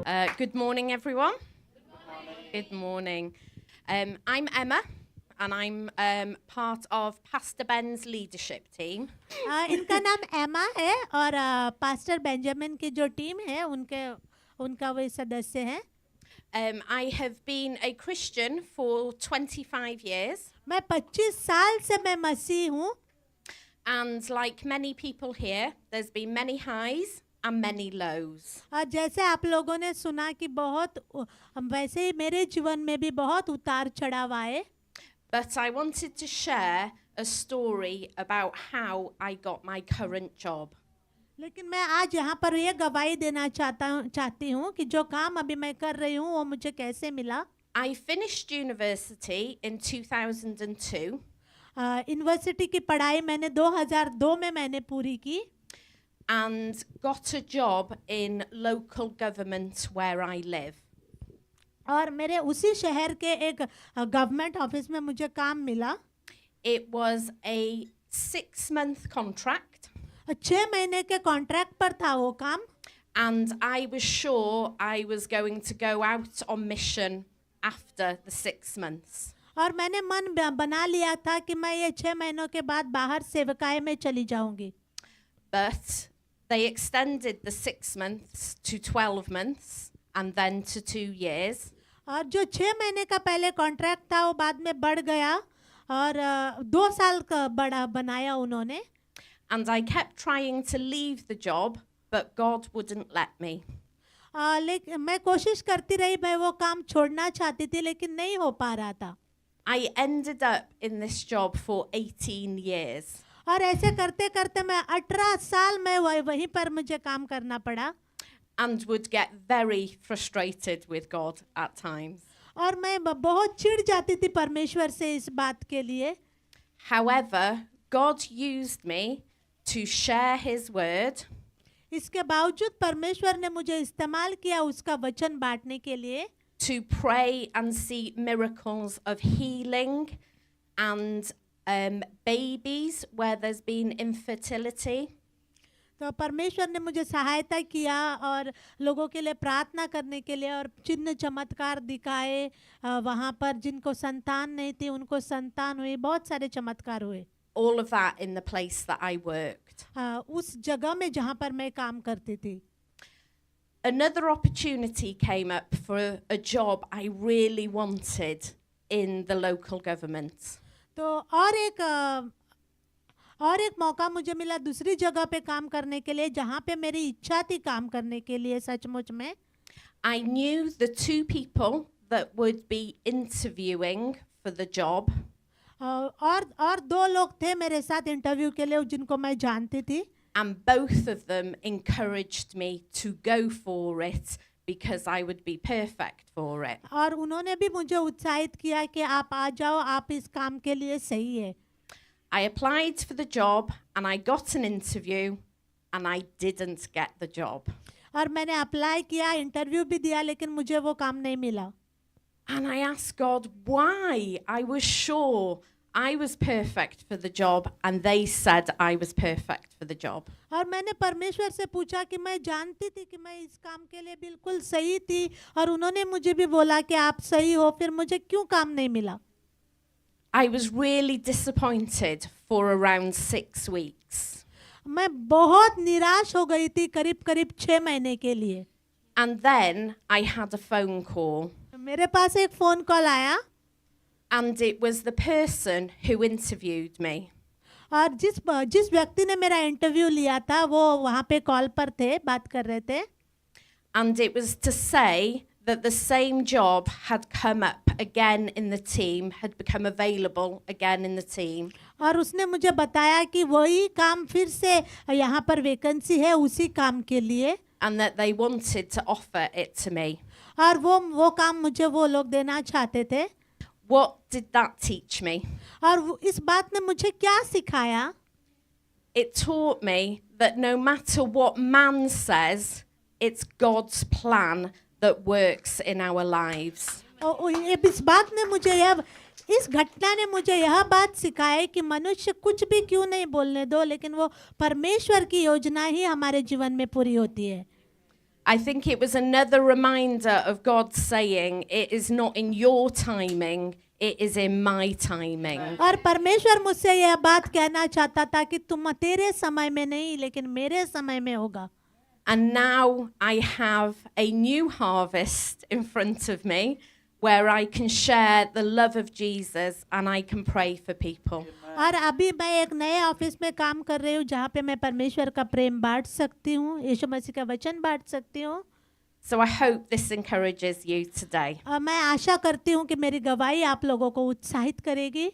Good morning, everyone. Good morning. I'm Emma, and I'm part of Pastor Ben's leadership team. इनका नाम एमा है और पास्टर बेंजामिन की जो टीम है उनका वे सदस्य हैं. I have been a Christian for 25 years, मैं 25 साल से मैं मसीह हूँ and like many people here, there's been many highs and many lows. और जैसे आप लोगों ने सुना कि वैसे ही मेरे जीवन में भी बहुत उतार चढ़ाव आए. But I wanted to share a story about how I got my current job. लेकिन मैं आज यहाँ पर ये गवाही देना चाहती हूँ कि जो काम अभी मैं कर रही हूँ वो मुझे कैसे मिला. I finished university in 2002. University की पढ़ाई मैंने 2002 में मैंने पूरी की and got a job in local government where I live. और मेरे उसी शहर के एक गवर्नमेंट ऑफिस में मुझे काम मिला. It was a 6-month contract. 6 महीने के कॉन्ट्रैक्ट पर था वो काम. And I was sure I was going to go out on mission after the 6 months. और मैंने मन बना लिया था कि मैं ये 6 महीनों के बाद बाहर सेवकाई में चली जाऊंगी. But they extended the 6 months to 12 months and then to 2 years. और जो 6 महीने का पहले कॉन्ट्रैक्ट था वो बाद में बढ़ गया और 2 साल का बड़ा बनाया उन्होंने. And I kept trying to leave the job, but God wouldn't let me. लेकिन मैं कोशिश करती रही, मैं वो काम छोड़ना चाहती थी लेकिन नहीं हो पा रहा था. I ended up in this job for 18 years. और ऐसे करते करते मैं 18 साल में वहीं पर मुझे काम करना पड़ा. And would get very frustrated with God at times. और मैं बहुत चिढ़ जाती थी परमेश्वर से इस बात के लिए. However, God used me to share His word. इसके बावजूद परमेश्वर ने मुझे इस्तेमाल किया उसका वचन बांटने के लिए. To pray and see miracles of healing and babies where there's been infertility. तो परमेश्वर ने मुझे सहायता किया और लोगों के लिए प्रार्थना करने के लिए और चिन्ह चमत्कार दिखाए. वहाँ पर जिनको संतान नहीं थी उनको संतान हुई, बहुत सारे चमत्कार हुए. All of that in the place that I worked. उस जगह में जहाँ पर मैं काम करती थी. Another opportunity came up for a job I really wanted in the local government. तो और एक मौका मुझे मिला दूसरी जगह पे काम करने के लिए जहाँ पे मेरी इच्छा थी काम करने के लिए सचमुच में. I knew the 2 people that would be interviewing for the job. और 2 लोग थे मेरे साथ इंटरव्यू के लिए जिनको मैं जानती थी. And both of them encouraged me to go for it because I would be perfect for it. और उन्होंने भी मुझे उत्साहित किया कि आप आ जाओ, आप इस काम के लिए सही है. I applied for the job and I got an interview and I didn't get the job. और मैंने अप्लाई किया, इंटरव्यू भी दिया लेकिन मुझे वो काम नहीं मिला. And I asked God why. I was sure I was perfect for the job and they said I was perfect for the job. और मैंने परमेश्वर से पूछा कि मैं जानती थी कि मैं इस काम के लिए बिल्कुल सही थी और उन्होंने मुझे भी बोला कि आप सही हो, फिर मुझे क्यों काम नहीं मिला. I was really disappointed for around 6 weeks. मैं बहुत निराश हो गई थी करीब 6 महीने के लिए. And then I had a phone call. मेरे पास एक फ़ोन कॉल आया. And it was the person who interviewed me. और जिस व्यक्ति ने मेरा इंटरव्यू लिया था वो वहाँ पे कॉल पर थे, बात कर रहे थे. And it was to say that the same job had come up again in the team, had become available again in the team. और उसने मुझे बताया कि वही काम फिर से यहाँ पर वैकेंसी है उसी काम के लिए. And that they wanted to offer it to me. और वो काम मुझे वो लोग देना चाहते थे. What did that teach me? और इस बात ने मुझे क्या सिखाया? It taught me that no matter what man says, it's God's plan that works in our lives. इस बात ने मुझे इस घटना ने मुझे यह बात सिखाई कि मनुष्य कुछ भी क्यों नहीं बोलने दो, लेकिन वो परमेश्वर की योजना ही हमारे जीवन में पूरी होती है. I think it was another reminder of God saying, it is not in your timing, it is in my timing. और परमेश्वर मुझसे यह बात कहना चाहता था कि तुम तेरे समय में नहीं लेकिन मेरे समय में होगा. And now I have a new harvest in front of me where I can share the love of Jesus and I can pray for people. और अभी मैं एक नए ऑफिस में काम कर रही हूँ जहाँ पे मैं परमेश्वर का प्रेम बांट सकती हूँ, यीशु मसीह का वचन बांट सकती हूँ. So I hope this encourages you today. और मैं आशा करती हूँ कि मेरी गवाही आप लोगों को उत्साहित करेगी.